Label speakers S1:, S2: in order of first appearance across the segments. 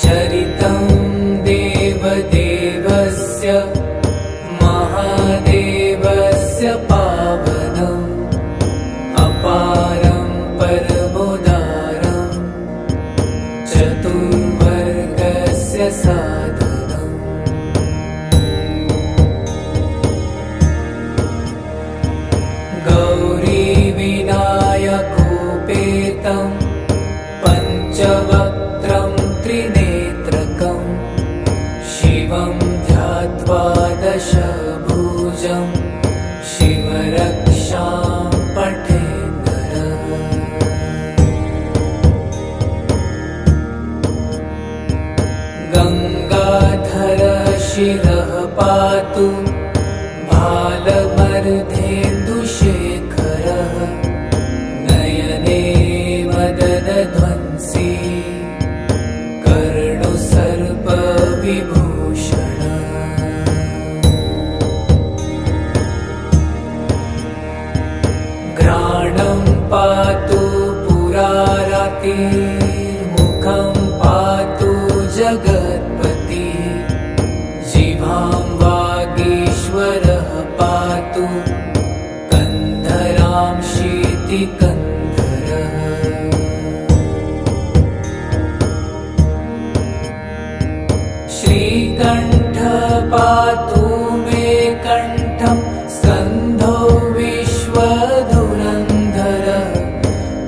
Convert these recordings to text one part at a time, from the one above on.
S1: चरितं देवदेवस्य महादेवस्य पावनम् अपारं परमोदारं चतुर्वर्गस्य साधनम् गौरीविनायकोपेतं पञ्चवक्त्रं त्रिनेत्रकं शिवं ध्यात्वा दशभुजं शिवरक्षां पठेत् नरः। गङ्गाधरः शिरः पातु भालमर्धेन्दुशेखरः नयने मदनध्वंसी कर्णुसर्पविभूषणः। घ्राणं पातु पुरारातिर्मुखं पातु जगत्पतिः जिह्वां वागीश्वरः पातु कन्धरां शीतिकन्धरः। श्रीकण्ठः पातु मे कण्ठं स्कन्धो विश्वधुरन्धरः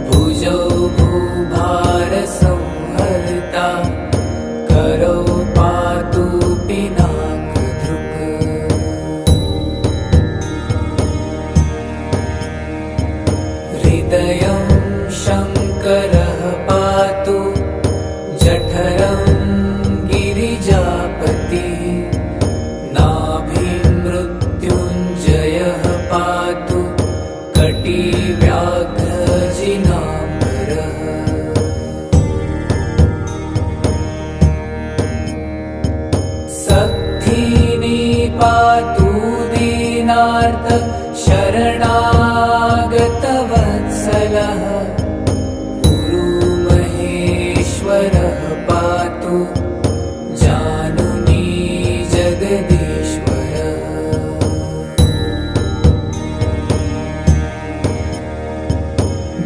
S1: भुजौ भूभारसंहर्ता करौ पातु पिनाकधृक्। हृदयं शङ्करः पातु जठरं गिरिजापतिः नाभिं मृत्युञ्जयः पातु कटिव्याघ्रजिनाम्बरः। सख्धिनी पातु दीनार्त शरणागतवत्सलः गुरुमहेश्वरः पातु जानुनी जगदीश्वरः।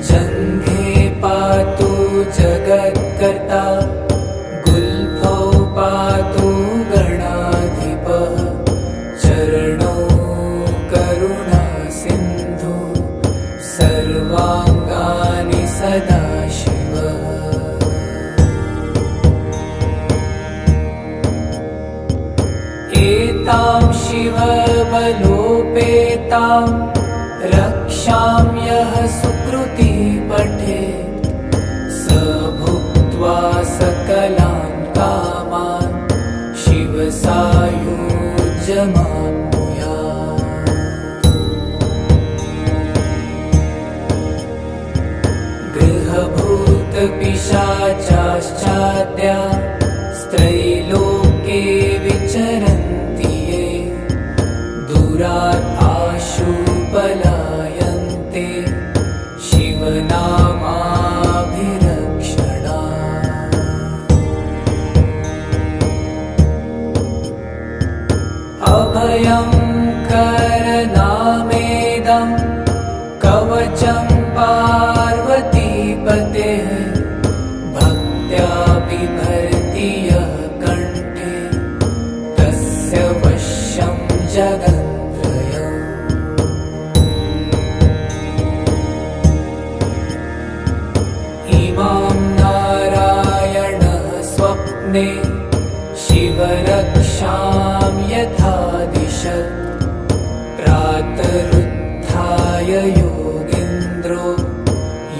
S1: जङ्घे पातु जगत्कर्ता गुल्फौ पातु गणाधिपः चरणौ करुणासिन्धु सर्वाङ्गानि सदाशिवः। एतां शिवबलोपेतां रक्षां यः सुकृती पठेत् स भुक्त्वा सकलान् कामान् शिवसायुज्यमाप्नुयात्। गृहभूतपिशाचाश्चाद्या स्त्रैलोक्ये विचरन्ति ये दूरात् आशु पलायन्ते शिवनामाभिरक्षणात्। अभयं करनामेदं कवचं पार्वतीपतेः भक्त्या बिभर्ति यः कण्ठे तस्य वश्यं जगन्त्रयम्। इमां नारायणः स्वप्ने शिवरक्षां यथा दिशत् प्रातरुत्थाय योगीन्द्रो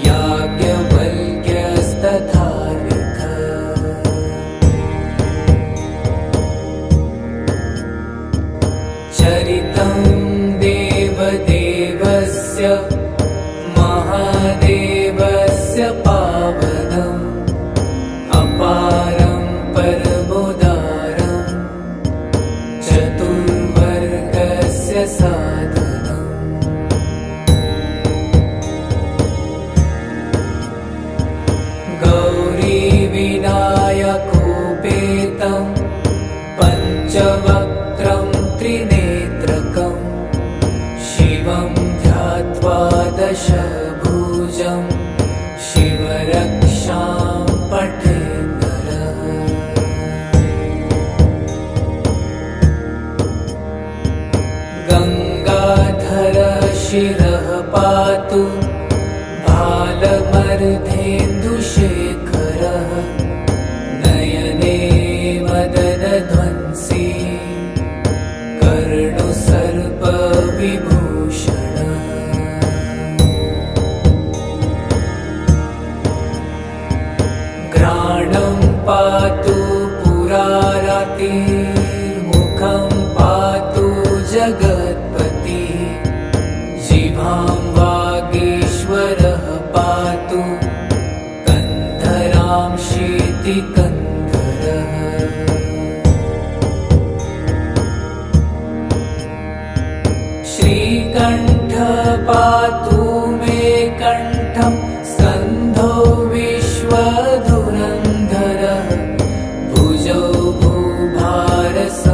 S1: याज्ञवल्क्यस्तथा लिखत्। चरितं देवदेवस्य महादेवस्य पावनम् अपारं परमोदारं चतुर्वर्गस्य साधनम्। गौरीविनायकोपेतं दशभुजं शिवरक्षां पठे नरः। गङ्गाधर शिरः पातु भालमर्धेन्दुशेखरः। नयने मदनध्वंसी कर्णुसर्पविभूषणः। घ्राणं पातु पुरारातिर्मुखं पातु जगत्पतिः। जिह्वां वागीश्वरः पातु कन्धरां शीतिकन्धरः। श्रीकण्ठ पातु मे कण्ठं सन्धौ विश्वधुरन्धरः। भुजौ भूभारसंहर्ता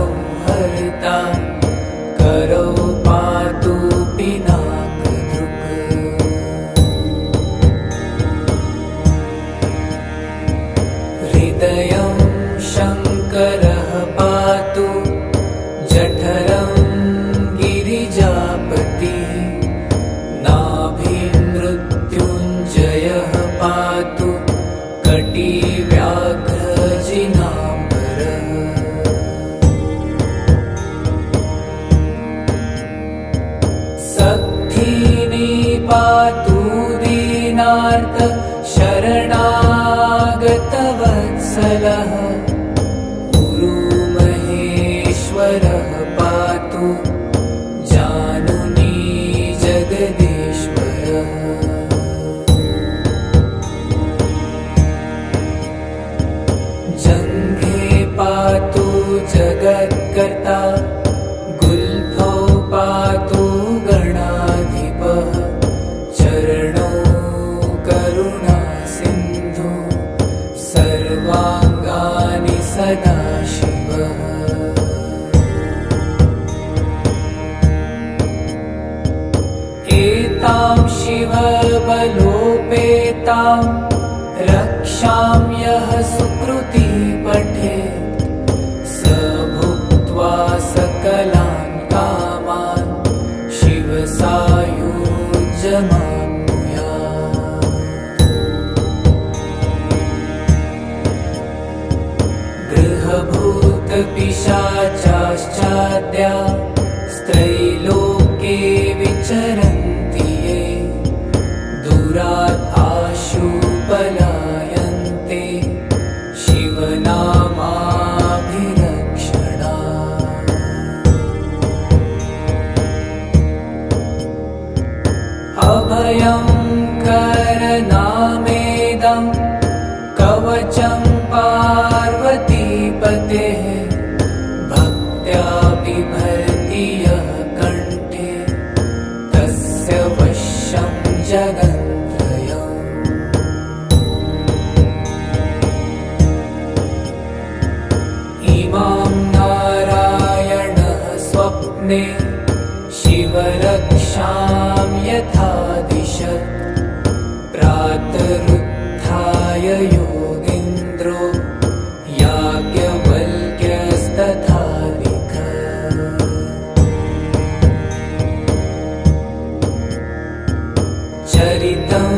S1: करौ पातु पिनाकधृक्। हृदयं शङ्करः पातु जठरं गिरिजापतिः। नाभिं मृत्युञ्जयः पातु कटिव्याघ्रजिनाम्बरः। सखिनी पातु दीनार्त शरणागतवत्सलः। गुरुमहेश्वरः पातु जानुनी जगदीश्वरः। जङ्घे पातु जगत्कर्ता गुल्फौ पातु गणाधिपः। चरणौ करुणासिन्धु सर्वाङ्गानि सदाशिवः। एतां शिवबलोपेतां रक्षां यः सुकृती पठेत् स भुक्त्वा सकलान् कामान् शिवसायुज्यमाप्नुयात्। गृहभूतपिशाचाश्चाद्या स्त्रैलोक्ये विचरन्ति ये। दूरात् आशु पलायन्ते शिवनामाभिरक्षणात्। अभयं करनामेदं कवचं पार्वतीपतेः। भक्त्या बिभर्ति यः कण्ठे तस्य वश्यं जगन्त्रयम्। इमां नारायणः स्वप्ने शिवरक्षां यथा दिशत्। प्रातरुत्थाय योगीन्द्रो याज्ञवल्क्यस्तथा लिखत्। चरितं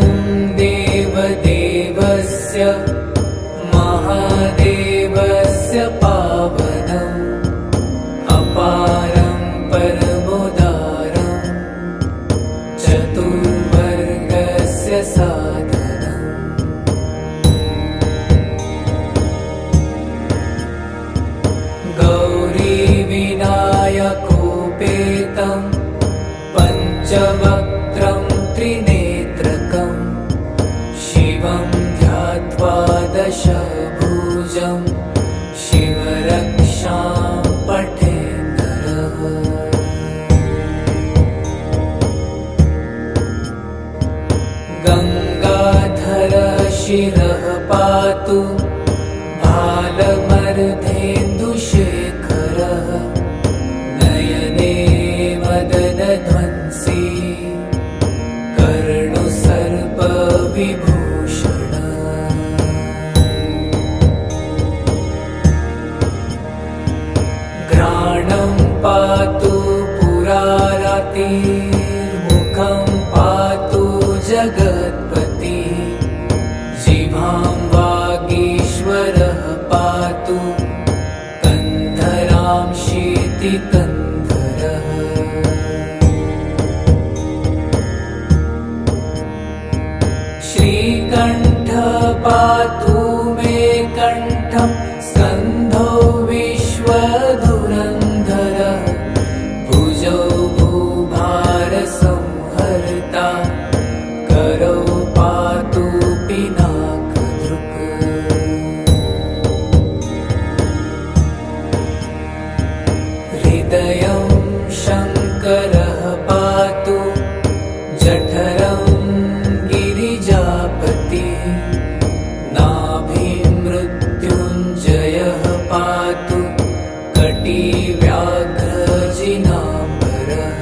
S1: देवदेवस्य महादेवस्य पावनम्। अपारं परमोदारं चतुर्वर्गस्य साधनम्। गौरीविनायकोपेतं पञ्चवक्त्रं त्रिनेत्रकं। शिवं ध्यात्वा दशभुजं शिवरक्षां पठे नरः। गङ्गाधर शिरः पातु भालमर्धेन्दुशेखरः। नयने मदनध्वंसी कर्ण विभूषण घ्राणं पातु पुरारातिर्मुखं पातु जगत्पति जिह्वां वागीश्वरः पातु कन्धरां शीतिकन्धरः श्रीकण्ठ पातु मे कण्ठं स्कन्धो विश्वधुरन्धरः भुजौ भूभारसंहर्ता करौ पातु पिनाकधृक् हृदयं शङ्करः पातु जठरं गिरिजापति नाभिं मृत्युञ्जयः पातु कटिव्याघ्रजिनाम्बरः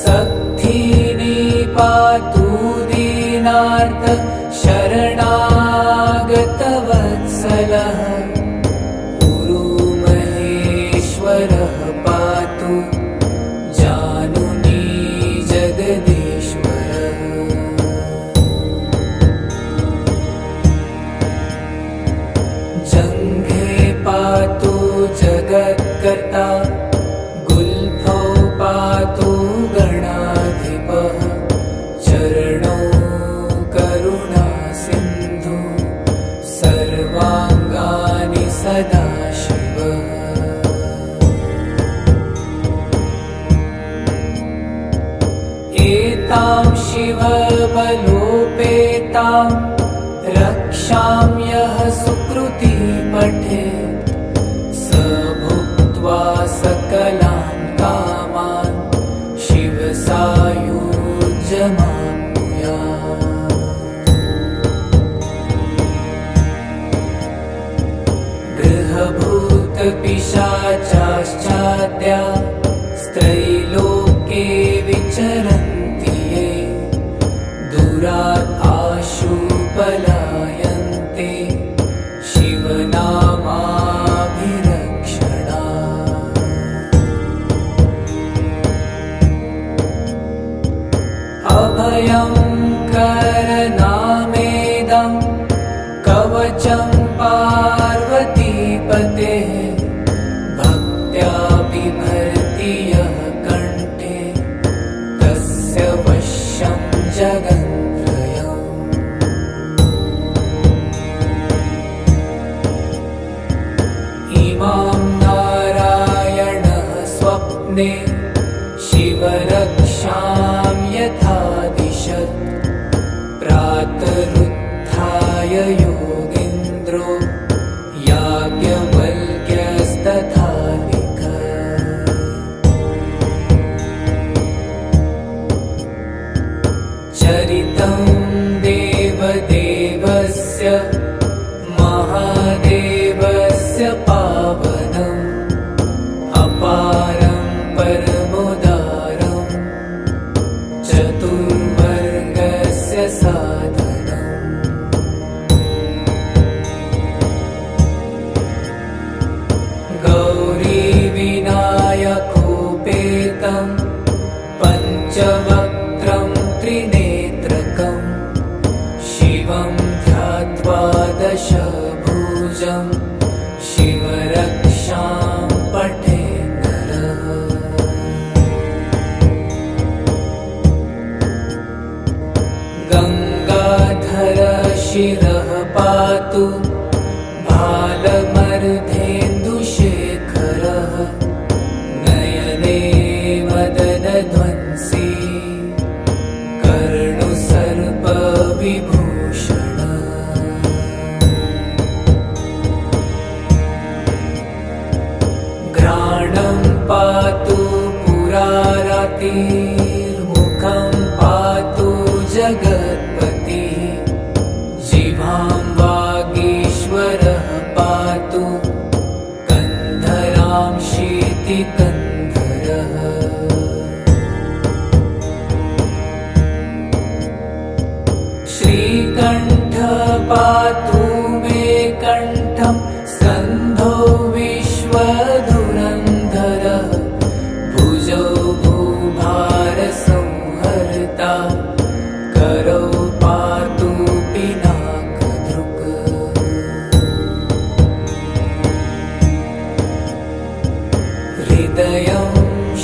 S1: सक्थिनी पातु दीनार्थ शरणागतवत्सलः गुरुमहेश्वरः पातु जानुनी जगदीश्वरः जङ्घे पातु जगत्कर्ता गुल्फौ पातु गणाधिपः चरणौ करुणासिन्धु सर्वाङ्गानि सदाशिवः एतां शिवबलोपेतां रक्षां यः सुकृती पठेत् स भुक्त्वा सकलान् कामान् शिवसायुज्यमाप्नुयात् गृहभूतपिशाचाश्चाद्या स्त्रैलोके विचरन्ति ये दूरात् आशु पलायन्ते शिवनामाभिरक्षणात् अभयं करनामेदं कवचं पार्वतीपतेः भक्त्या बिभर्ति यः कण्ठे तस्य वश्यं जगन्त्रयम् इमां नारायणः स्वप्ने शिवरक्षां यथा दिशत् प्रातरुत्थाय योगीन्द्रो याज्ञवल्क्यस्तथा लिखत् चरितं देवदेवस्य महादेवस्य पावनम् अपारं परमोदारं चतुर्वर्गस्य साधनम् गौरीविनायकोपेतं पञ्चवक्त्रं त्रिनेत्रकं शिवं ध्यात्वा दशभुजं शिवरक्षां पठेत् नरः गङ्गाधरः शिरः पातु भालमर्धेन्दुशेखरः नयने मदनध्वंसी कर्णुसर्पविभूषण घ्राणं पातु पुरारातिर्मुखं पातु जगत्पति जिह्वां वागीश्वरः पातु कन्धरां शीतिकन्धरः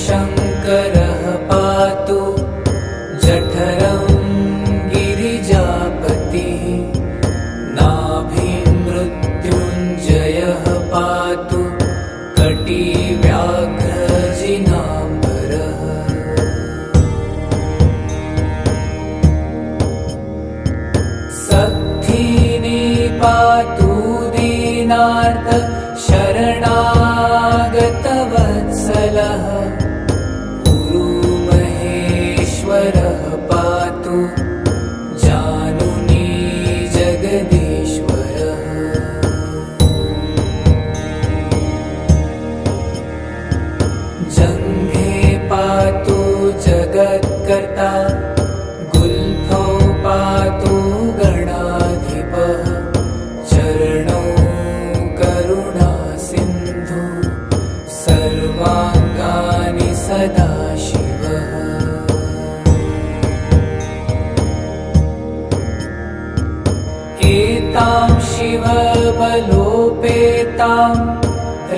S1: शङ्करः पातु जठरं गिरिजापतिः नाभिमृत्युञ्जयः पातु कटिव्याघ्रजिनाम्बरः सत्थिनी पातु दीनार्थ शरणागतवत्सलः गुरुमहेश्वरः पातु जानुनी जगदीश्वरः जङ्घे पातु जगत्कर्ता गुल्फो पातु गणाधिपः चरणौ करुणासिन्धु सर्वाङ्गानि सदाशिवः एतां शिवबलोपेतां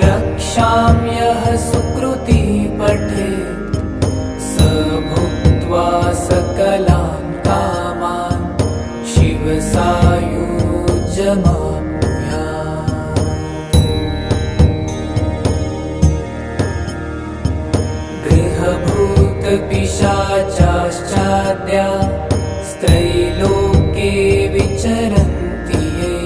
S1: रक्षां यः सुकृती पठेत् स भुक्त्वा सकलां कामान् शिवसायुज्यमाप्नुयात्। गृहभूतपिशाचाश्चाद्या स्त्रैलोक्ये विचरन्ति ये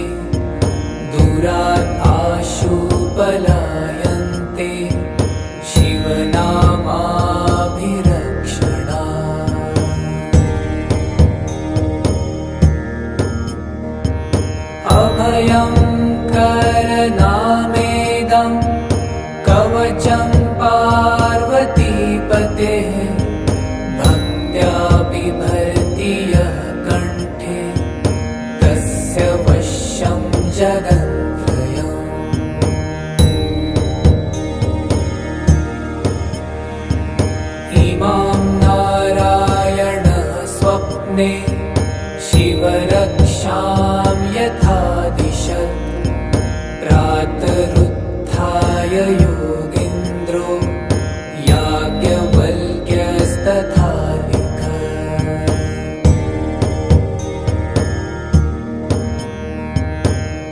S1: दूरात् आशु पलायन्ते शिवनामाभिरक्षणात्। अभयं करनामेदं कवचं पार्वतीपतेः भक्त्या बिभर्ति यः कण्ठे तस्य वश्यं जगत्त्रयम्। इमां नारायणः स्वप्ने शिवरक्षां यथा दिशत् प्रातरुत्थाय योगीन्द्रो याज्ञवल्क्यस्तथा लिखत्।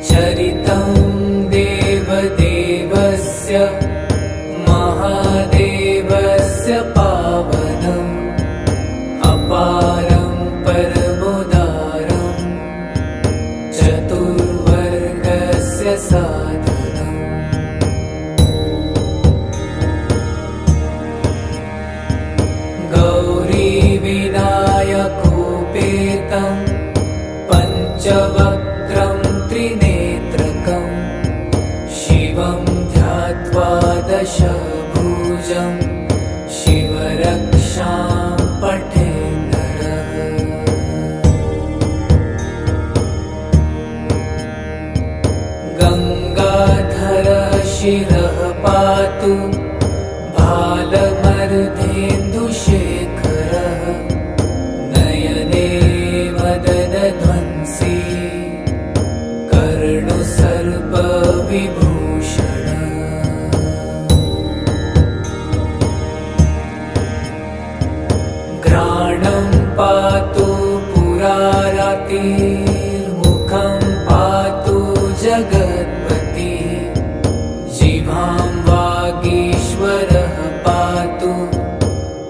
S1: चरितं देवदेवस्य महादेवस्य पावनम् अपारं परमोदारं चतुर्वर्गस्य साधनम्। गौरीविनायकोपेतं पञ्चवक्त्रं त्रिनेत्रकं शिवं ध्यात्वा दशभुजं शिवरक्षां पठेत् नरः। गङ्गाधरः शिरः पातु भालमर्धेन्दुशेखरः नयने मदनध्वंसी कर्णुसर्पविभूषणः। घ्राणं पातु पुरारातिर्मुखं पातु जगत्पतिः जिह्वां वागीश्वरः पातु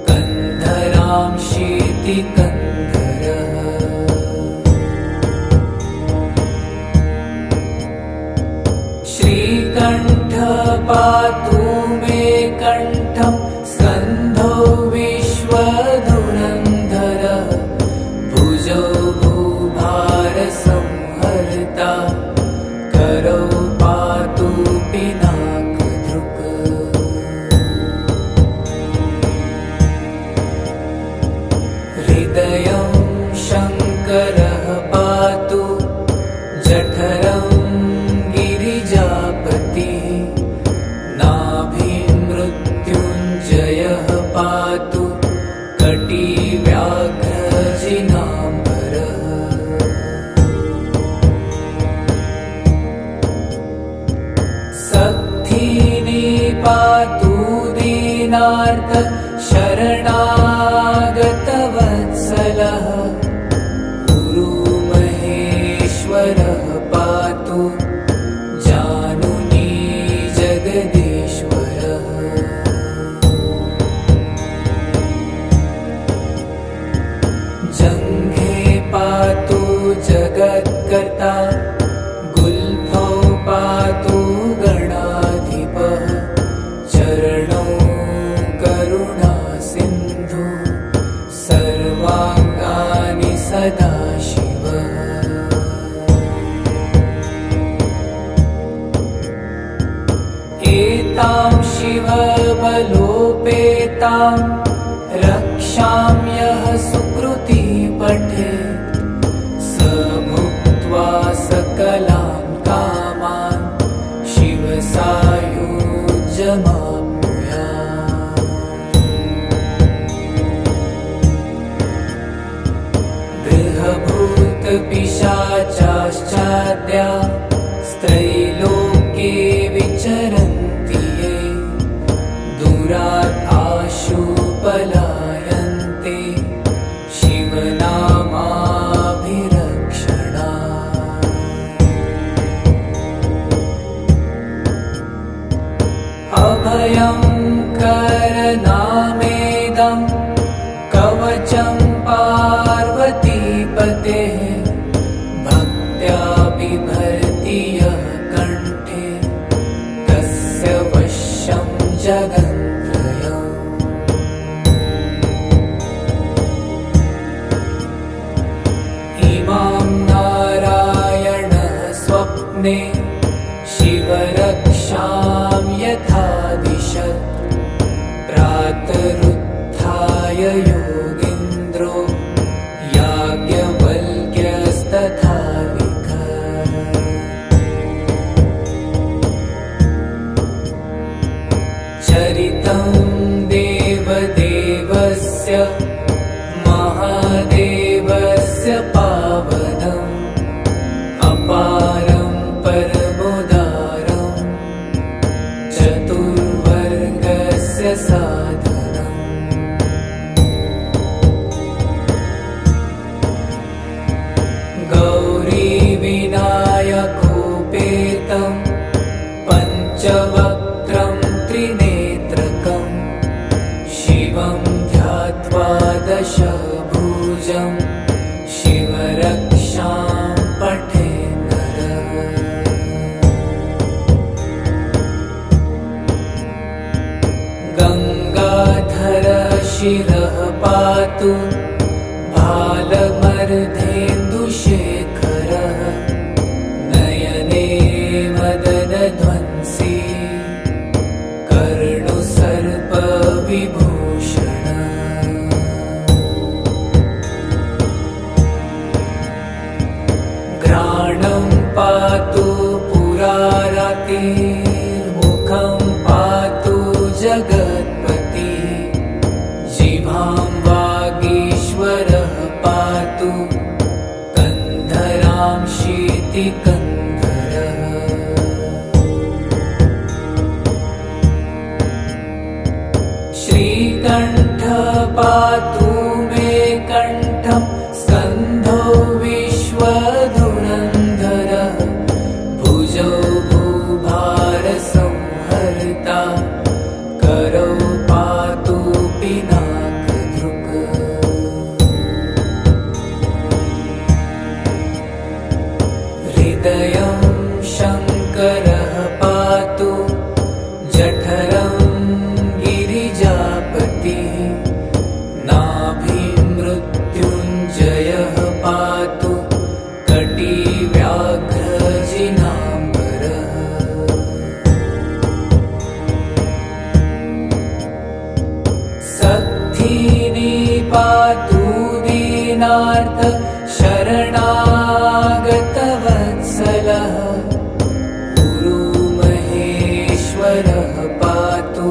S1: कन्धरां शीतिकन्धरः। श्रीकण्ठः पातु मे कण्ठं स्कन्धो विश्वधुरन्धरः भुजौ भूभारसंहर्ता करौ पातु पिनाकधृक्। हृदयं शङ्करः पातु जठरं गिरिजापतिः नाभिमृत्युञ्जयः पातु कटिव्याघ्रजिनाम्बरः। सत्थिनी पातु दीना दीनार्त शरणागतवत्सलः गुरुमहेश्वरः पातु जानुनी जगदीश्वरः। जङ्घे पातु जगत्कर्ता गुल्फौ पातु गणाधिपः चरणौ करुणा सिन्धु सर्वाङ्गानि सदाशिवः। एतां शिवबलोपेतां रक्षां यः सुकृती पठेत् स भुक्त्वा सकलां कामान् शिवसायुज्यमाप्नुयात्। गृहभूतपिशाचाश्चाद्या स्त्रैलोक्ये विचरन्ति ये दूरात् आशु पलायन्ते शिवनामाभिरक्षणात्। अभयं करनामेदं कवचं पार्वतीपतेः भक्त्या बिभर्ति यः कण्ठे तस्य वश्यं जगन्त्रयम्। इमां नारायणः स्वप्ने शिवरक्षां यथा दिशत् प्रातरुत्थाय योगीन्द्रो याज्ञवल्क्यस्तथा लिखत्। चरितं देवदेवस्य महादेवस्य पावनम् अपारं परमोदारं चतुर्वर्गस्य साधनम्। गौरीविनायकोपेतं पञ्चवक्त्रं त्रिनेत्रकं शिवं ध्यात्वा दशभुजं शिवरक्षां पठेत् नरः। गङ्गाधरः शिरः पातु भालमर्धेन्दुशेखरः नयने मदनध्वंसी कर्णुसर्पविभूषणः। घ्राणं पातु पुरारातिर्मुखं पातु जगत्पतिः जिह्वां वागीश्वरः पातु कन्धरां शीतिकन्धरः। श्रीकण्ठः पातु मे कण्ठं स्कन्धो विश्वधुरन्धरः भुजौ भूभारसंहर्ता करौ पातु पिनाकधृक्। हृदयं शङ्करः पातु जठरं गिरिजापतिः नाभिं मृत्युञ्जयः पातु कटिव्याघ्रजिनाम्बरः। सत्थिनी पातु दीनार्त शरणागतवत्सलः गुरुमहेश्वरः पातु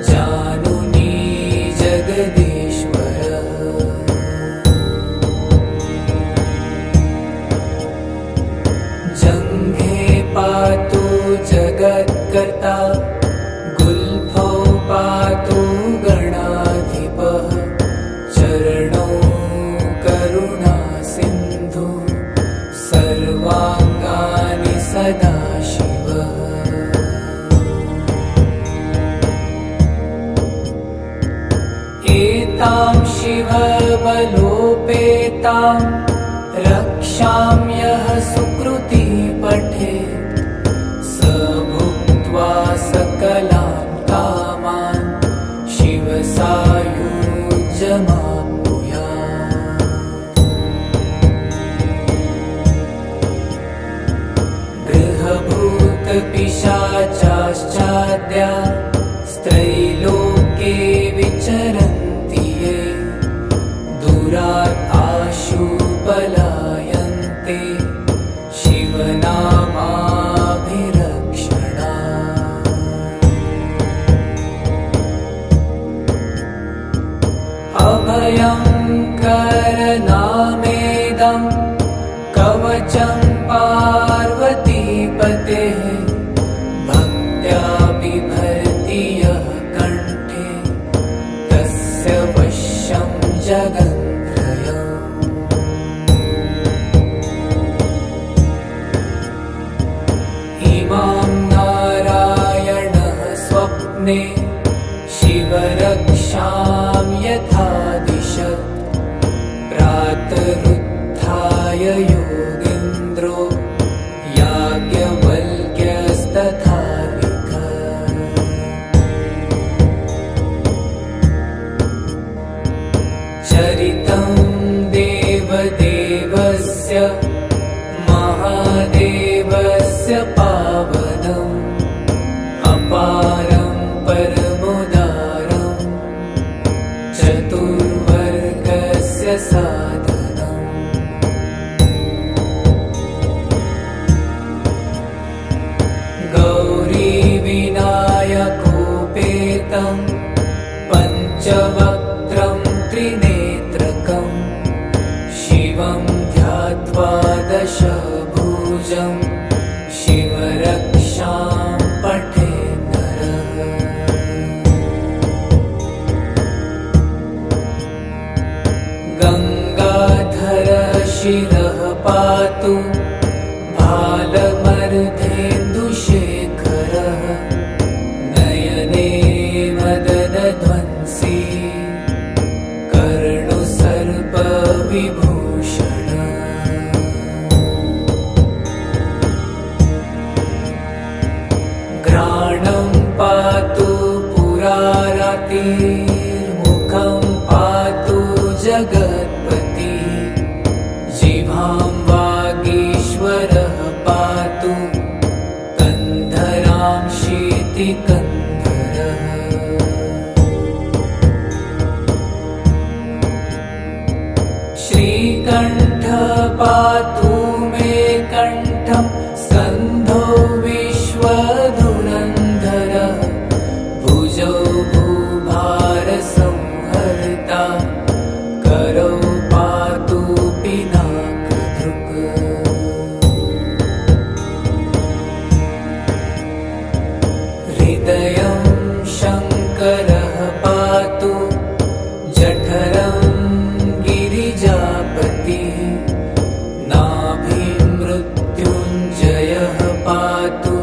S1: जानुनी जगदीश्वरः। जङ्घे पातु जगत्कर्ता गुल्फौ पातु देवलोपेतां रक्षां यः सुकृती पठेत् स भुक्त्वा सकलां कामान् शिवसायुज्यमाप्नुयात्। गृहभूतपिशाचाश्चाद्या स्त्रैलोके विचरन्ति ये दूरात् आशु पलायन्ते शिवनामाभिरक्षणात्। अभयं करनामेदं कवचं पार्वतीपतेः भक्त्या बिभर्ति यः कण्ठे तस्य वश्यं जगन्त्रयम्। इमां नारायणः स्वप्ने शिवरक्षां यथा दिशत् प्रातरुत्थाय योगीन्द्रो याज्ञवल्क्यस्तथा लिखत्। चरितं देवदेवस्य महादेवस्य पावनम् अपारं परमोदारं चतुर्वर्गस्य साधनम्। गौरीविनायकोपेतं पञ्चवक्त्रं त्रिनेत्रकम् शिवं ध्यात्वा दशभुजं शिवरक्षां पठेत् नरः। गङ्गाधरः शिरः पातु भालमर्धेन्दुशेखरः नयने मदनध्वंसी कर्णुसर्पविभूषणः। घ्राणं पातु पुरारातिर्मुखं पातु जगत्पति जिह्वां वागीश्वरः पातु कन्धरां शीतिकन्धरः। श्रीकण्ठः पातु मे कण्ठं स्कन्धो विश्वधुरन्धरः भुजौ भूभारसंहर्ता करौ पातु पिनाकधृक्। हृदयं शङ्करः पातु जठरं गिरिजापतिः नाभिं मृत्युञ्जयः पातु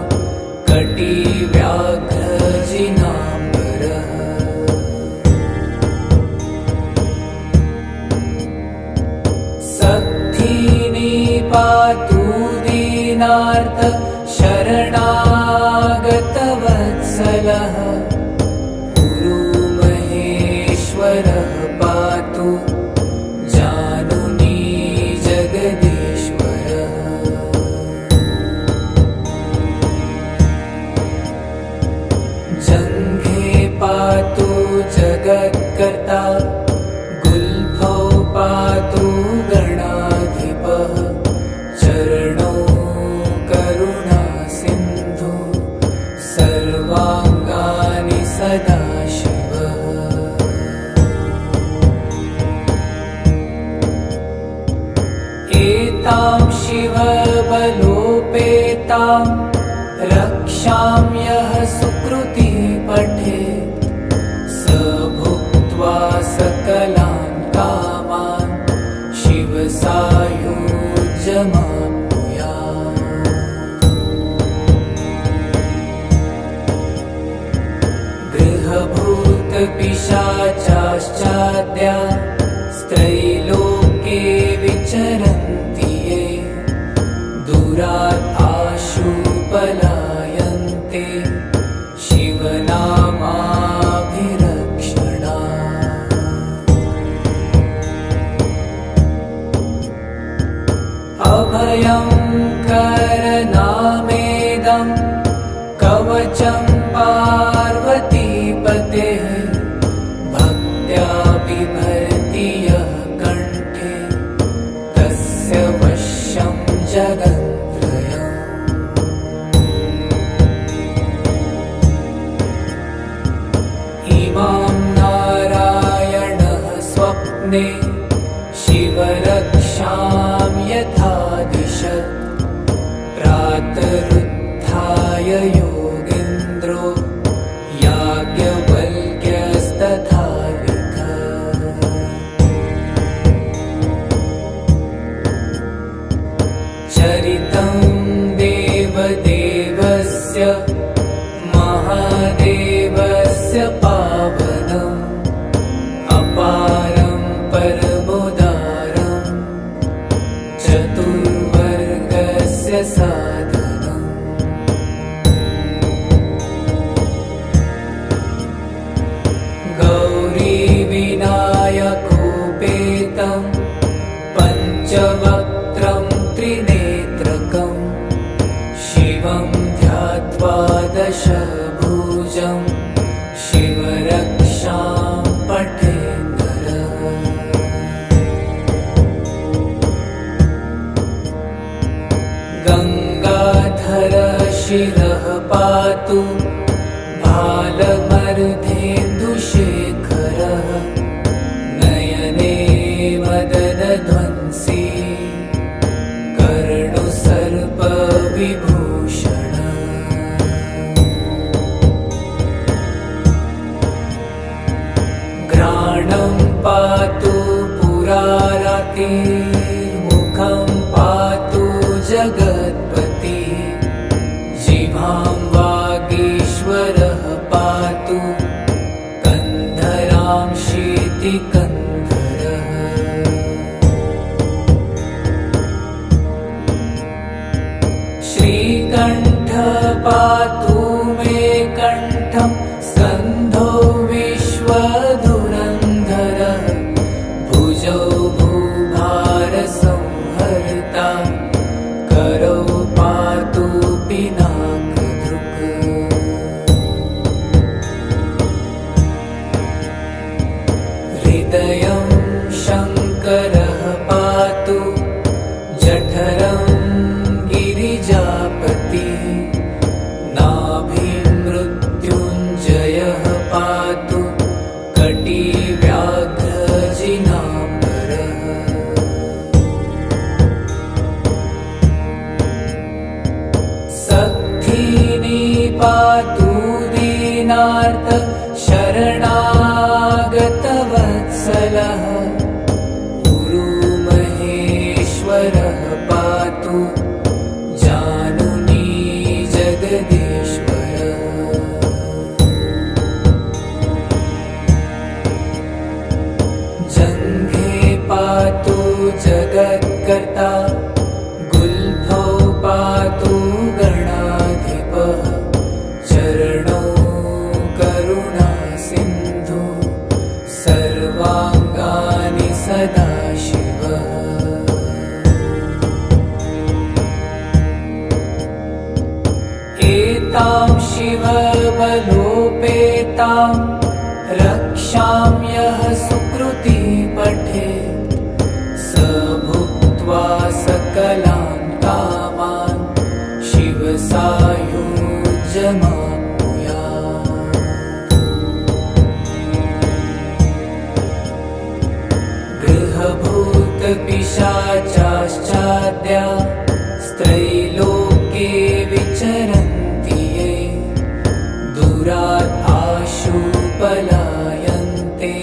S1: कटिव्याघ्रजिनाम्बरः। सत्थिनी पातु दीनार्थ शरणागतवत्सलः गुरुमहेश्वरः पातु जानुनी जगदीश्वरः। जङ्घे पातु जगत्कर्ता गुल्फौ पातु गणाधिपः चरणौ करुणासिन्धु सर्वाङ्गानि सदाशिवः। एतां शिवबलोपेतां रक्षां यः सुकृती पठेत् स भुक्त्वा सकलां कामान् शिवसायुज्यमाप्नुयात्। गृहभूतपिशाचाश्चाद्या स्त्रैलोके स्वप्ने शिवरक्षां यथा दिशत् प्रातरुत्थाय योगीन्द्रो याज्ञवल्क्यस्तथा लिखत्। चरितं देवदेवस्य महादेवस्य पावनम् अपारं परमोदारं चतुर्वर्गस्य साधनम्। गौरीविनायकोपेतं पञ्चवक्त्रं त्रिनेत्रकम् शिवं ध्यात्वा दशभुजं शिवरक्षां पठेत् नरः। गङ्गाधरः शिरः पातु भालमर्धेन्दुशेखरः नयने मदनध्वंसी कर्णुसर्पविभूषण। घ्राणं पातु पुरारातिर्मुखं पातु जगत्पति जिह्वां वागीश्वरः पातु कन्धरां शीतिकन्धरः। श्रीकण्ठः पातु मे कण्ठं स्कन्धो विश्वधुरन्धरः भुजौ भूभारसंहर्ता करौ पातु पिनाकधृक्। हृदयं शङ्करः पातु जठरं गिरिजापतिः नाभिं मृत्युञ्जयः पातु कटिव्याघ्रजिनाम्बरः। सखिनी पातु दीनार्त शरणागतवत्सलः गुरुमहेश्वरः पातु जानुनी जगदीश्वरः। जङ्घे पातु जगत्कर्ता गुल्फौ पातु गणाधिपः चरणौ करुणासिन्धु सर्वाङ्गानि सदाशिवः। एतां शिवबलोपेतां रक्षां यः सुकृती पठेत् स भुक्त्वा सकलान् कामान् शिवसायुज्यमाप्नुयात्। गृहभूतपिशाचाश्चाद्या स्त्रैलोक्ये विचरन्ति ये दूरात् आशु पलायन्ते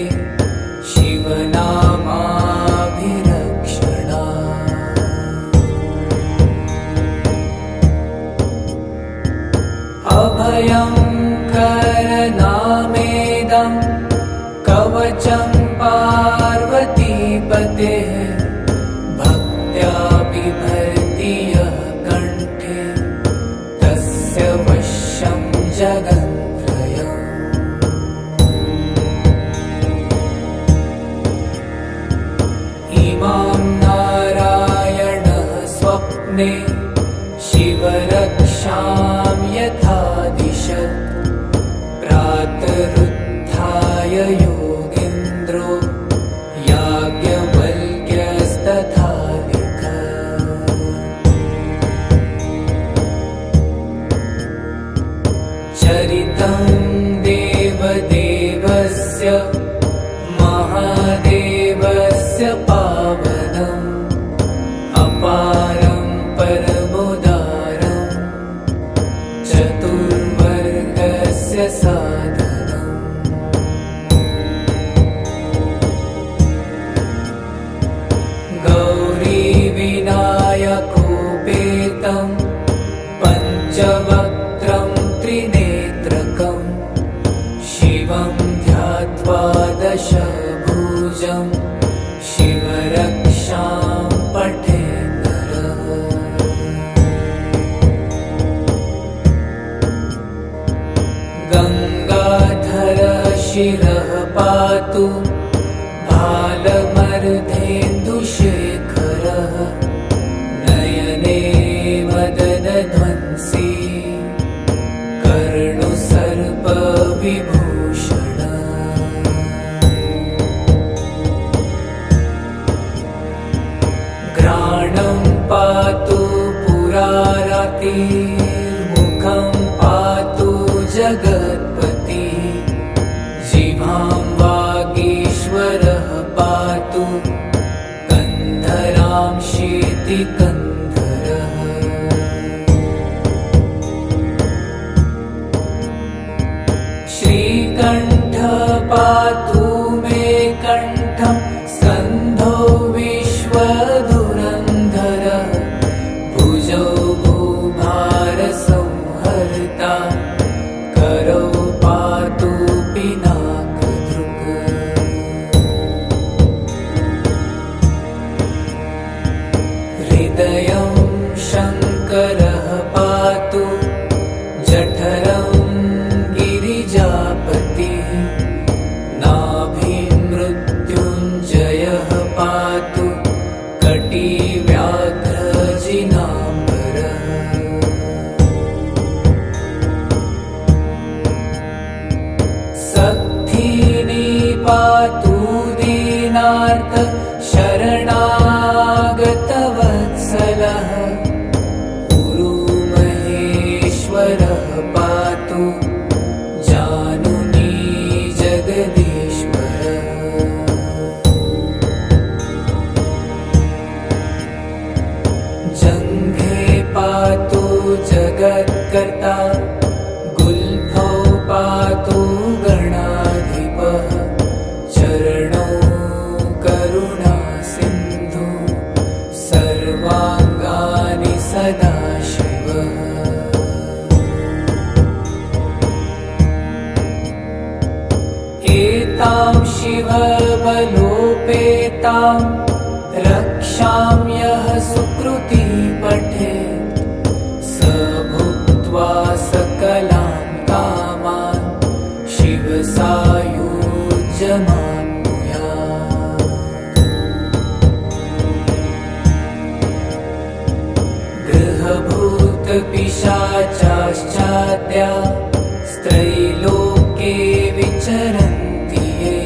S1: शिवनामाभिरक्षणात्। अभयं करनामेदं कवचं पार्वतीपतेः भक्त्या बिभर्ति यः कण्ठे तस्य वश्यं जगन्त्रयम्। इमां नारायणः स्वप्ने शिवरक्षां यथा दिशत् प्रातरुत्थाय योगीन्द्रो याज्ञवल्क्यस्तथा लिखत्। चरितं देवदेवस्य महादेव ध्यात्वा दशभुजं शिवरक्षां पठे नरः। गङ्गाधर शिरः पातु भालमर्धेन्दुशेखरः, नयने मदनध्वंसी कर्णुसर्पविभूषण। घ्राणं पातु पुरारातिर्मुखं पातु जगत्पति, जिह्वां वागीश्वरः पातु कन्धरां शीतिकन्धरः। श्रीकण्ठ पातु मे कण्ठं स्कन्धो विश्वधुरन्धरः, भुजौ भूभारसंहर्ता करौ पातु पिनाकधृक्। हृदयं शङ्करः पातु जठरं गिरिजापतिः, नाभिं मृत्युञ्जयः पातु कटिव्याघ्रजिनाम्बरः। सक्थिनी पातु दीनार्थ शरणागतवत्सलः, गुरुमहेश्वरः पातु जानुनी जगदीश्वरः। जङ्घे पातु जगत्कर्ता, गुल्फौ पातु गणाधिपः, चरणौ करुणासिन्धु सर्वाङ्गानि सदाशिवः। एतां शिवबलोपेतां रक्षां यः सुकृती पठेत्, स भुक्त्वा सकलां कामान् शिवसायुज्यमाप्नुयात्। गृहभूतपिशाचाश्चाद्या स्त्रैलोक्ये विचरन्ति ये,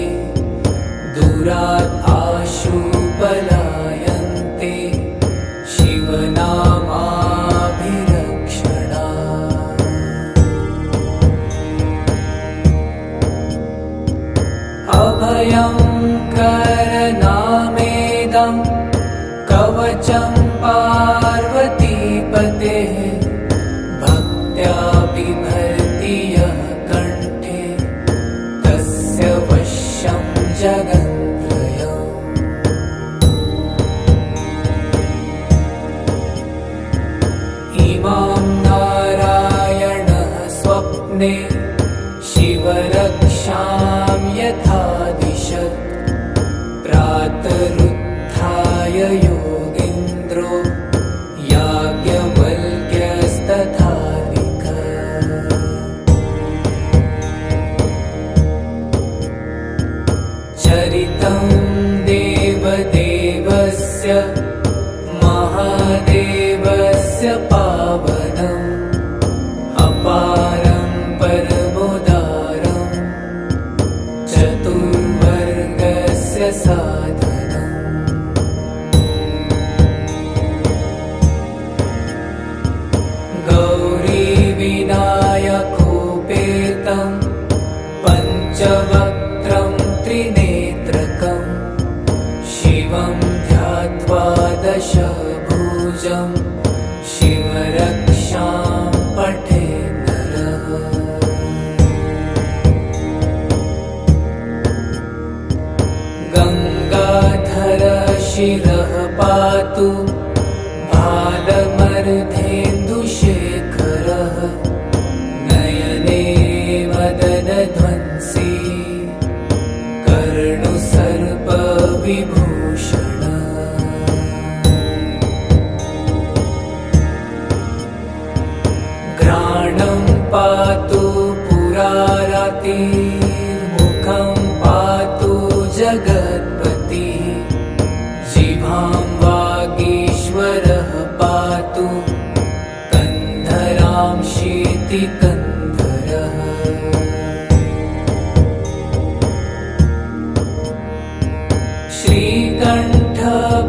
S1: दूरात् आशु पलायन्ते शिवनामाभिरक्षणात्। अभयं करनामेदं कवचं पार्वतीपतेः, भक्त्या बिभर्ति यः कण्ठे तस्य वश्यं जगन्त्रयम्। इमां नारायणः स्वप्ने शिवरक्षां यथा दिशत्, प्रातरुत्थाय योगीन्द्रो याज्ञवल्क्यस्तथा लिखत्। चरितं देवदेवस्य महादेवस्य पावनम्, अपारं परमोदारं चतुर्वर्गस्य साधनम्। गौरीविनायकोपेतं पञ्चवक्त्रं त्रिनेत्रकं, शिवं ध्यात्वा दशभुजं शिवरक्षां पठे नरः। गङ्गाधर शिरः पातु भालमर्धेन्दुशेखरः, नयने मदनध्वंसी विभूषण घ्राणं पातु पुरारातिर्मुखं पातु जगत्पति जिह्वां वागीश्वरः पातु कन्धरां शीतिकन्धरः श्रीकण्ठ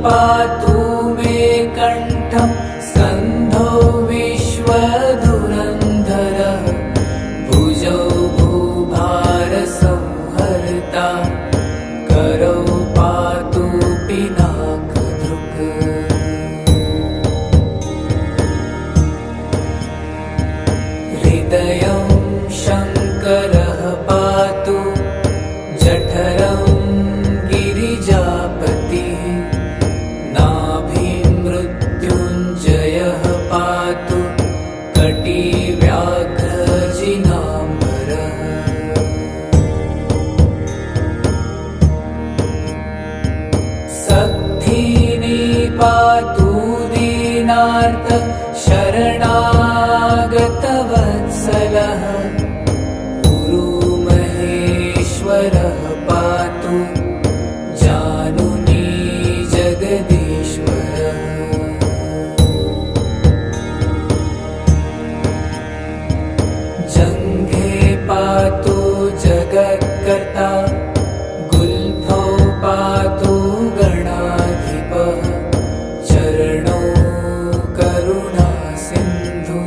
S1: पातु मे कण्ठं स्कन्धो विश्वधुरन्धरः भुजौ भूभारसंहर्ता करौ पातु पिनाकधृक् हृदयं शङ्करः पातु जठरं गिरिजापतिः नाभिं मृत्युञ्जयः पातु कटिव्याघ्रजिनाम्बरः सद्धिनी पातु दीनार्त शरणागतवत्सलः गुरुमहेश्वरः पातु जानुनी जगदीश्वरः जङ्घे पातु जगत्कर्ता गुल्फौ पातु गणाधिपः चरणौ करुणासिन्धु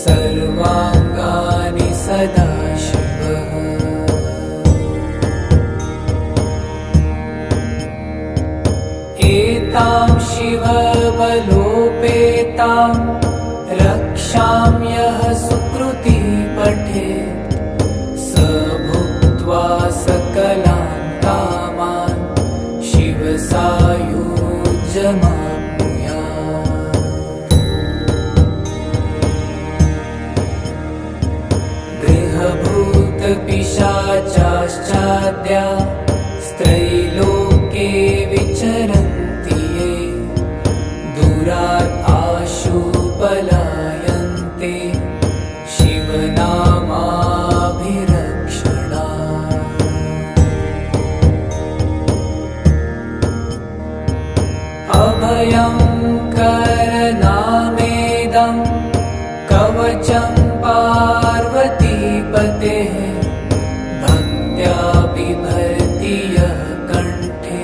S1: सर्वाङ्गानि सदाशिवः एतां शिवबलोपेतां रक्षां यः सुकृती पठेत् स भुक्त्वा सकलां कामान् शिवसायुज्यमाप्नुयात् गृहभूतपिशाचाश्चाद्या स्त्रैलोके विचरन्ति ये दूरात् आशु पलायन्ते शिवनामाभिरक्षणात् अभयं करनामेदं कवचं पार्वतीपतेः भक्त्या बिभर्ति यः कण्ठे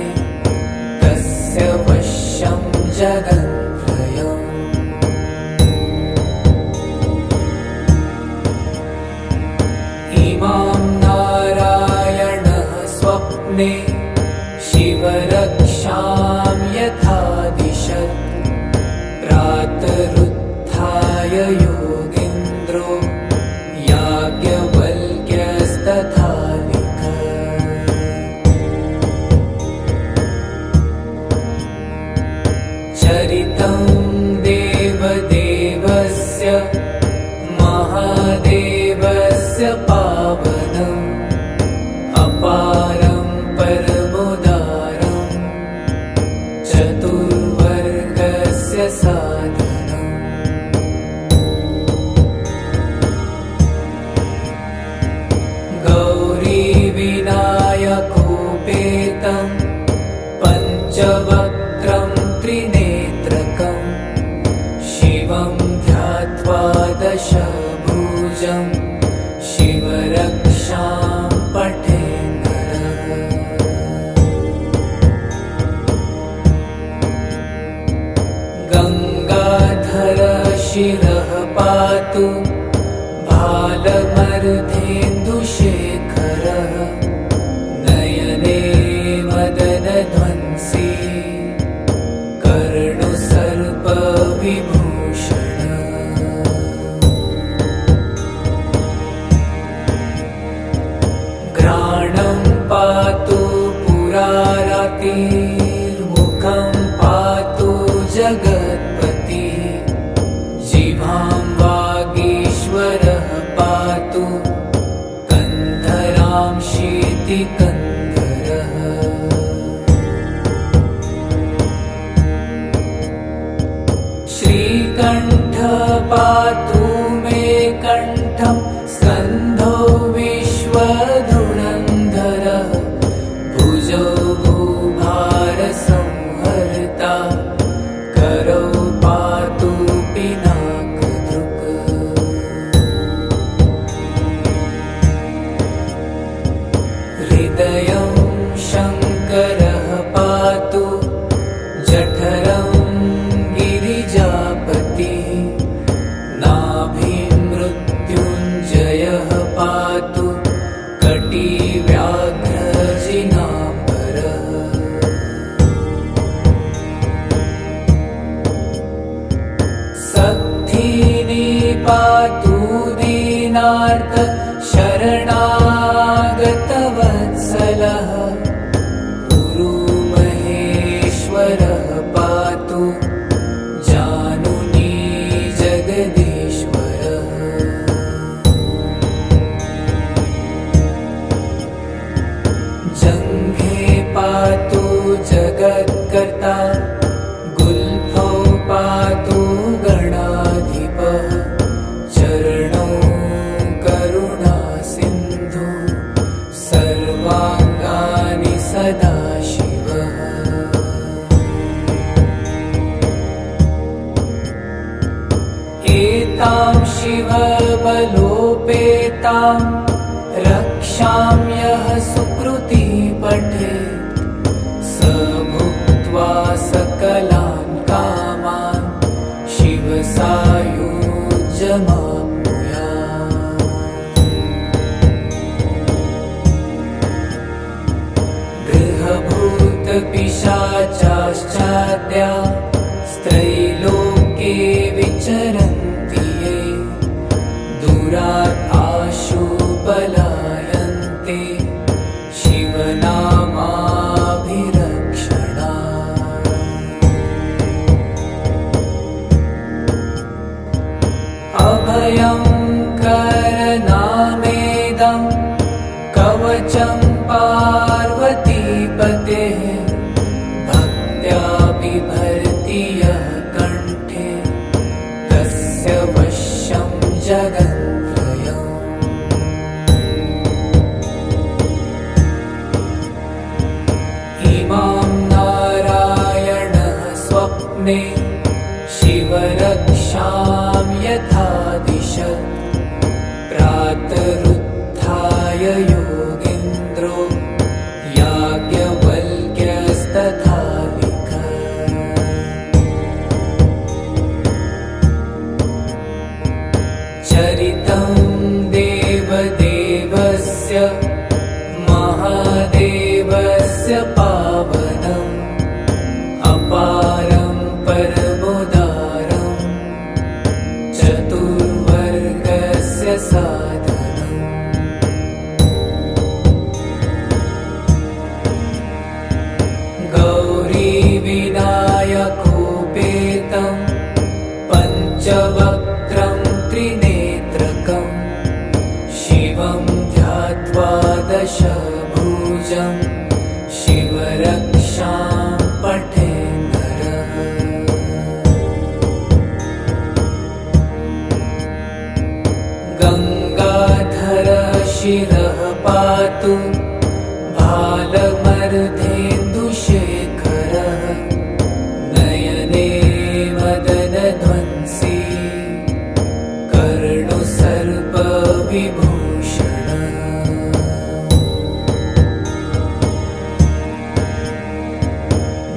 S1: तस्य वश्यं जगन्त्रयम् इमां नारायणः स्वप्ने शिवरक्षां यथा दिशत् प्रातरुत्थाय योगीन्द्रो याज्ञवल्क्यस्तथा लिखत् चरितं देवदेवस्य महादेवस्य पावनम् अपारं परमोदारं चतुर्वर्गस्य साधनम् गौरीविनायकोपेतं पञ्चवक्त्रं त्रिनेत्रकं शिवं ध्यात्वा दशभुजं शिवरक्षां पठेन् नरः गङ्गाधरः शिरः पातु भालमर्धेन्दुशेखरः नयने मदनध्वंसी कर्णुसर्पविभूषण घ्राणं पातु पुरारातिर्मुखं पातु जगत्पतिः जिह्वां वागीश्वरः पातु कन्धरां शीतिकन्धरः जगद्वत्सलः गुरुमहेश्वरः पातु जानुनी जगदीश्वरः। जङ्घे पातु जगत्कर्ता गुल्फौ पातु गणाधिपः चरणौ करुणासिन्धु सर्वाङ्गानि सदाशिवः। एतां शिवबलोपेतां रक्षां यः सुकृती पठेत् स भुक्त्वा सकलान् कामान् शिवसायुज्यमाप्नुयात्। गृहभूतपिशाचाश्चाद्या स्त्रैलोक्ये विचरन्ति ये दूरात् आशु पलायन्ते शिवनामाभिरक्षणात्। अभयं करनामेदं कवचं पार्वतीपतेः भक्त्या बिभर्ति यः कण्ठे तस्य वश्यं जगत्त्रयम्। इमां नारायणः स्वप्ने शिवरक्षां यथा दिशत् प्रातरुत्थाय योगीन्द्रो याज्ञवल्क्यस्तथा लिखत्। चरितं देवदेवस्य महादेवस्य पावनम् अपारं परमोदारं चतुर्वर्गस्य साधनम्। गौरीविनायकोपेतं पञ्चवक्त्रं त्रिनेत्रकं शिवं ध्यात्वा दशभुजं शिवरक्षां पठे नरः। गङ्गाधरः शिरः पातु भालमर्धेन्दुशेखरः नयने मदनध्वंसी कर्णुसर्पविभूषणः।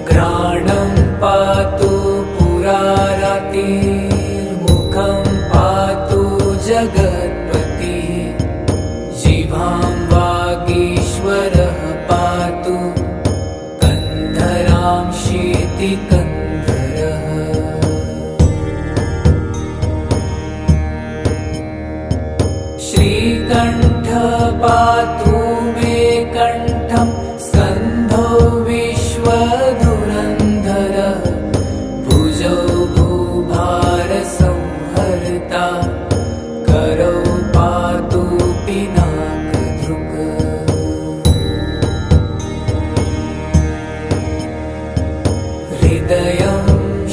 S1: घ्राणं पातु पुरारातिर्मुखं पातु जगत्पतिः जिह्वां वागीश्वरः पातु कन्धरां शीतिकन्धरः। श्रीकण्ठः पातु मे कण्ठं स्कन्धो विश्वधुरन्धरः भुजौ भूभारसंहर्ता करौ पातु पिनाकधृक्। हृदयं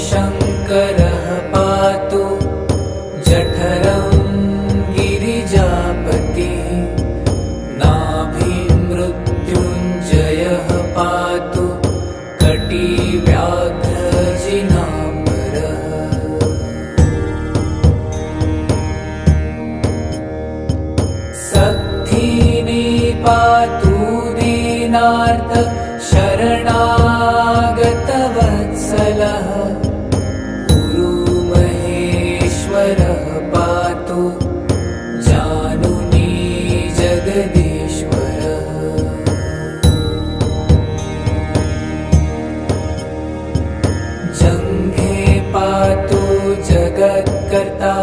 S1: शङ्करः पातु जठरं गिरिजापतिः नाभिं मृत्युञ्जयः पातु कटिव्याघ्रजिनाम्बरः। सत्थिनी पातु दीनार्थ शरणागतवत्सलः गुरुमहेश्वरः पातु जानुनी जगदीश्वरः। जङ्घे पातु जगत्कर्ता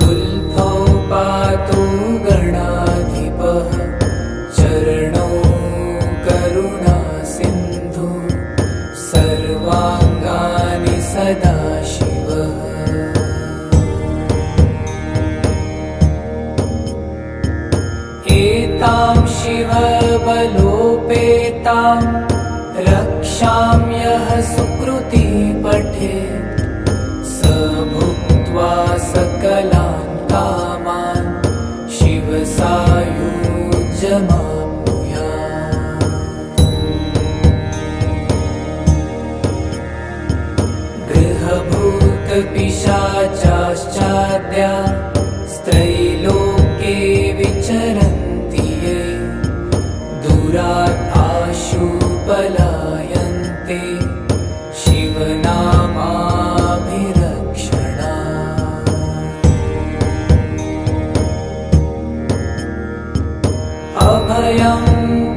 S1: गुल्फौ पातु गणाधिपः चरणौ बलोपेतां रक्षाम्यः सुकृती पठेत् स भुक्त्वा सकलान् कामान् शिवसायुज्यमाप्नुयात्। गृहभूतपिशाचाश्चाद्या स्त्रैलोक्ये विचरन्ति ये दूरात् आशु पलायन्ते शिवनामाभिरक्षणात्। अभयं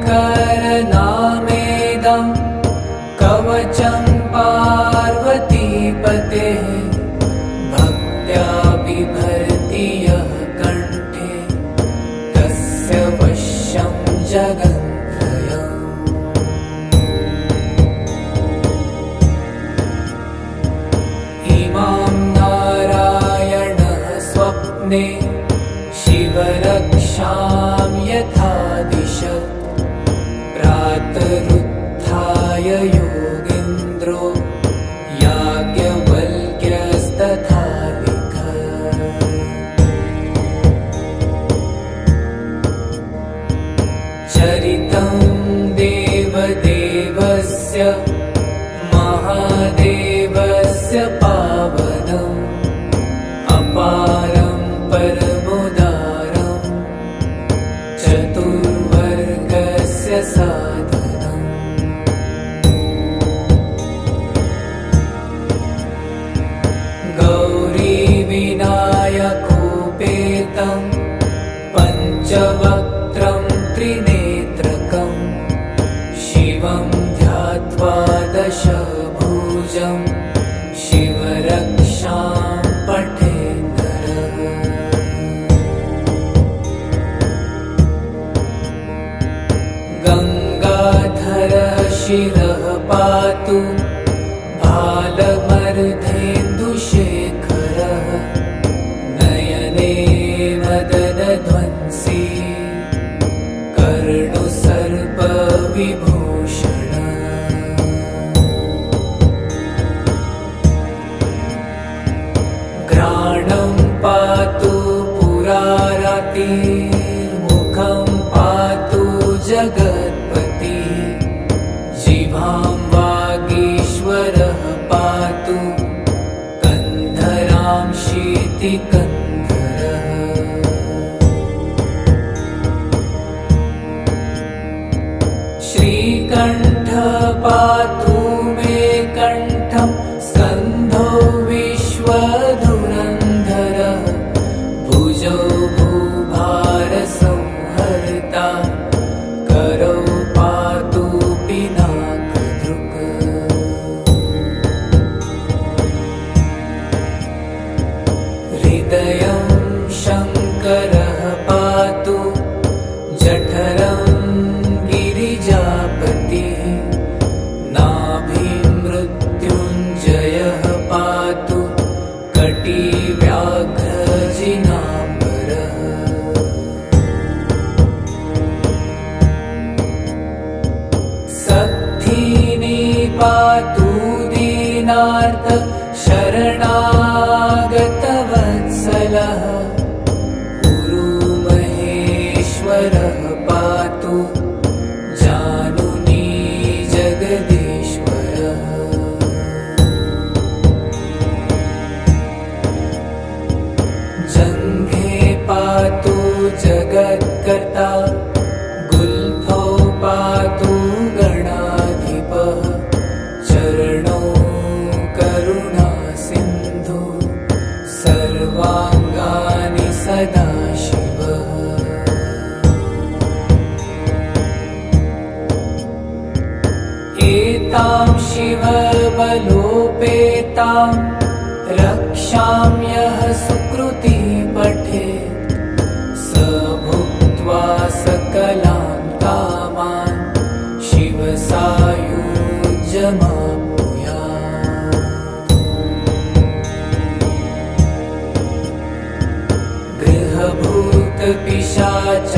S1: करनामेदं कवचं पार्वतीपतेः भक्त्या बिभर्ति यः कण्ठे तस्य वश्यं जगन्त्रयम्। इमां नारायणः स्वप्ने शिवरक्षां यथा दिशत् प्रातरुत्थाय योगीन्द्रो याज्ञवल्क्यस्तथा लिखत्। चरितं देवदेवस्य महादेवस्य पावनम् अपारं परमुदारं चतुर्वर्गस्य साधनम्। गौरीविनायकोपेतं पञ्चवक्त्रं त्रिनेत्रकं शिवं ध्यात्वा दशभुजं शिवरक्षां पठेत् नरः। गङ्गाधरः शिरः पातु भालमर्धेन्दुशेखरः नयने मदनध्वंसी कर्णुसर्पविभूषणः। घ्राणं पातु पुरारातिर्मुखं पातु जगत्पतिः जिह्वां वागीश्वरः पातु कन्धरां शीतिकन्धरः। श्रीकण्ठः पातु मे कण्ठं स्कन्धो विश्वधुरन्धरः भुजौ भूभारसंहर्ता करौ पातु पिनाकधृक्। हृदयं शङ्करः पातु जठरं गिरिजापतिः नाभिं मृत्युञ्जयः पातु कटिव्याघ्रजिनाम्बरः। सत्थिनी पातु दीनार्थ शरणागतवत्सलः उरुमहेश्वरः पातु जानुनी जगदीश्वरः। जङ्घे पातु जगत्कर्ता गुल्फो पातु गणाधिपः चरणौ करुणासिन्धु सर्वाङ्गानि सदाशिवः। एतां शिवबलोपेतां रक्षाम्यः सुकृती पठेत् स भुक्त्वा सकलान् कामान् शिवसायुज्यमाप्नुयात्।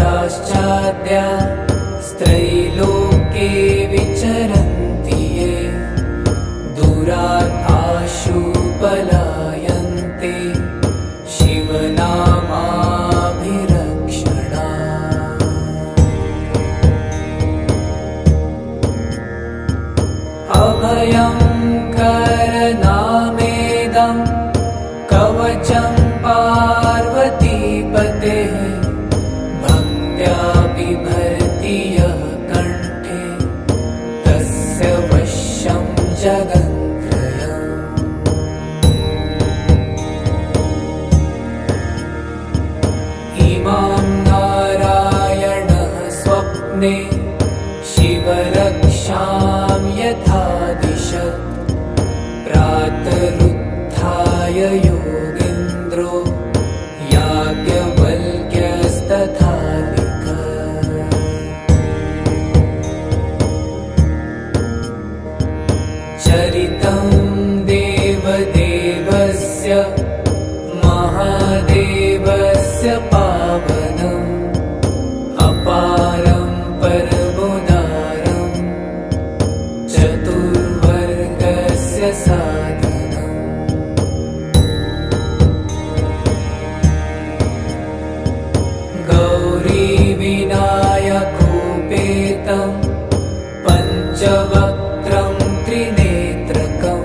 S1: गृहभूतपिशाचाश्चाद्या स्त्रैलोक्ये अभयङ्करनामेदं कवचं पार्वतीपतेः भक्त्या बिभर्ति यः कण्ठे तस्य वश्यं जगन्त्रयम्। इमां नारायणः स्वप्ने शिवरक्षां यथा दिशत् प्रातरुत्थाय योगीन्द्रो याज्ञवल्क्यस्तथा लिखत्। चरितं देवदेवस्य महादेवस्य पावनम् अपारं परमोदारं चतुर्वर्गस्य साधनम्। गौरीविनायकोपेतं पञ्चवक्त्रं त्रिनेत्रकं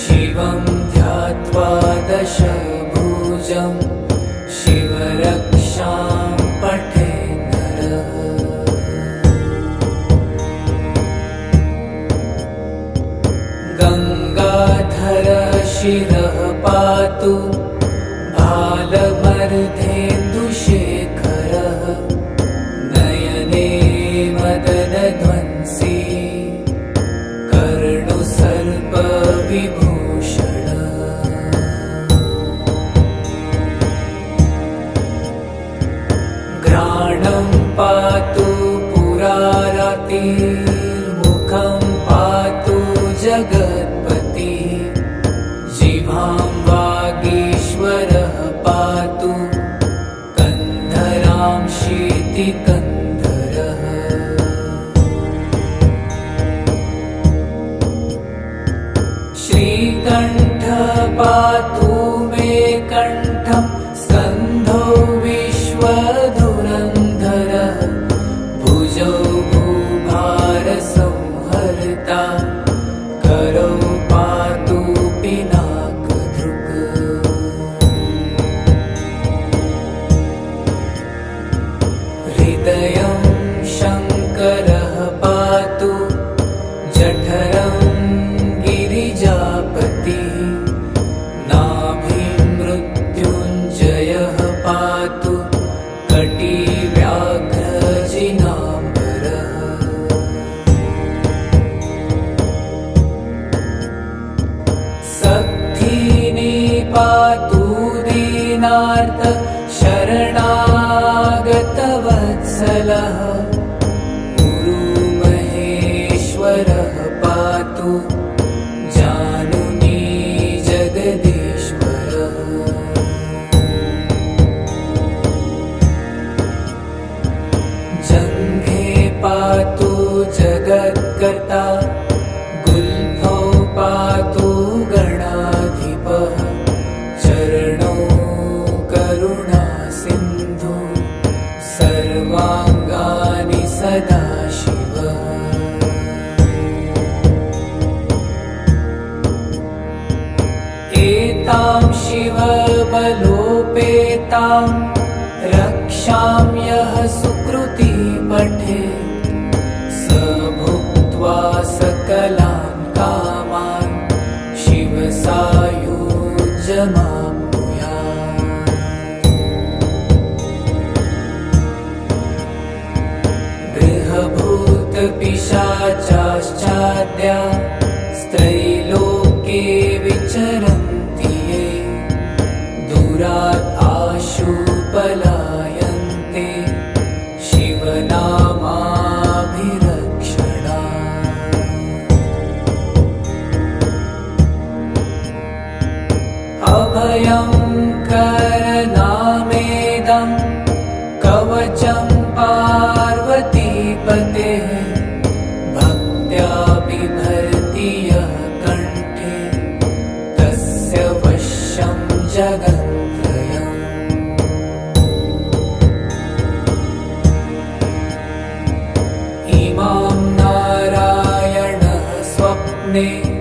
S1: शिवं ध्यात्वा दशभुजं शिवरक्षां पठे नरः। गङ्गाधरः शिरः पातु भालमर्धेन्दुशेखरः नयने मदनध्वंसी कर्णुसर्पविभूषणः। घ्राणं पातु पुरारातिर्मुखं पातु जगत्पतिः जिह्वां वागीश्वरः पातु कन्धरां शीतिकन्धरः। श्रीकण्ठः पातु मे कण्ठं स्कन्धो विश्वधुरन्धरः भुजौ भूभारसंहर्ता करौ पातु पिनाकधृक्। हृदयं शङ्करः पातु जठरं गिरिजापतिः नाभिं मृत्युञ्जयः पातु कटिव्याघ्रजिनाम्बरः। सत्थिनी पातु दीनार्त शरणागतवत्सलः गुरुमहेश्वरः पातु जानुनी जगदीश्वरः। जङ्घे पातु जगद्गता गुल्फौ पातु गणाधिपः चरणौ करुणासिन्धु सर्वाङ्गानि सदाशिवः। एतां शिवबलोपेतां रक्षां यः सुकृती पठेत् स भुक्त्वा सकलान् कामान् शिवसायुज्यमाप्नुयात्। गृहभूतपिशाचाश्चाद्या स्त्रैलोक्ये विचरन्ति ये दूरात् आशु पलायन्ते शिवनामाभिरक्षणात्। अभयङ्करनामेदं कवचं पार्वतीपतेः भक्त्या बिभर्ति स्वप्ने